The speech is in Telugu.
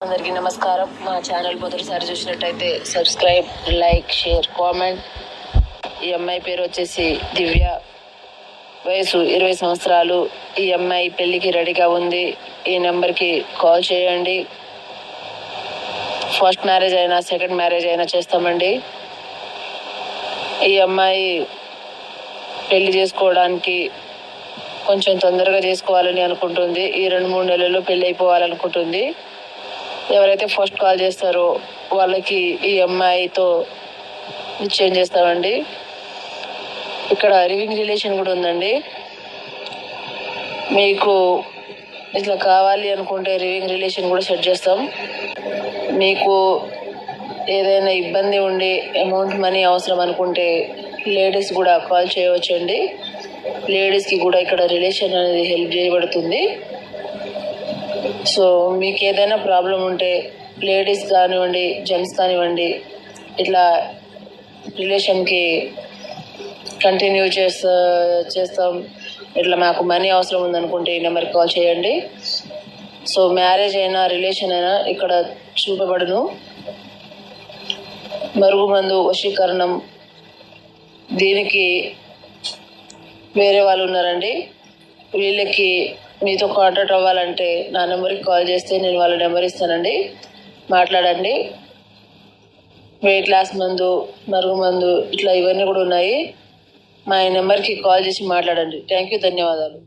అందరికీ నమస్కారం. మా ఛానల్ మొదటిసారి చూసినట్టయితే సబ్స్క్రైబ్, లైక్, షేర్, కామెంట్. ఈ అమ్మాయి పేరు వచ్చేసి దివ్య. వయసు 20 సంవత్సరాలు. ఈ అమ్మాయి పెళ్లికి రెడీగా ఉంది. ఈ నెంబర్కి కాల్ చేయండి. ఫస్ట్ మ్యారేజ్ అయినా సెకండ్ మ్యారేజ్ అయినా చేస్తామండి. ఈ అమ్మాయి పెళ్లి చేసుకోవడానికి కొంచెం తొందరగా చేసుకోవాలని అనుకుంటుంది. ఈ 2-3 నెలల్లో పెళ్లి అయిపోవాలనుకుంటుంది. ఎవరైతే ఫస్ట్ కాల్ చేస్తారో వాళ్ళకి ఈ అమ్మాయితో నిశ్చయం చేస్తామండి. ఇక్కడ లివింగ్ రిలేషన్ కూడా ఉందండి. మీకు ఇట్లా కావాలి అనుకుంటే లివింగ్ రిలేషన్ కూడా సెట్ చేస్తాం. మీకు ఏదైనా ఇబ్బంది ఉండి అమౌంట్ మనీ అవసరం అనుకుంటే లేడీస్ కూడా కాల్ చేయవచ్చండి. లేడీస్కి కూడా ఇక్కడ రిలేషన్ అనేది హెల్ప్ చేయబడుతుంది. సో మీకు ఏదైనా ప్రాబ్లం ఉంటే లేడీస్ కానివ్వండి, జెంట్స్ కానివ్వండి, ఇట్లా రిలేషన్కి కంటిన్యూ చేస్తాం, ఇట్లా మాకు మనీ అవసరం ఉందనుకుంటే ఈ నెంబర్కి కాల్ చేయండి. సో మ్యారేజ్ అయినా రిలేషన్ అయినా ఇక్కడ చూపబడును. మరుగుమందు, వశీకరణం, దీనికి వేరే వాళ్ళు ఉన్నారండి. వీళ్ళకి మీతో కాంటాక్ట్ అవ్వాలంటే నా నెంబర్కి కాల్ చేస్తే నేను వాళ్ళ నెంబర్ ఇస్తానండి. మాట్లాడండి. వెయిట్ లాస్ మందు, మరుగుమందు, ఇట్లా ఇవన్నీ కూడా ఉన్నాయి. మా నెంబర్కి కాల్ చేసి మాట్లాడండి. థ్యాంక్ యూ, ధన్యవాదాలు.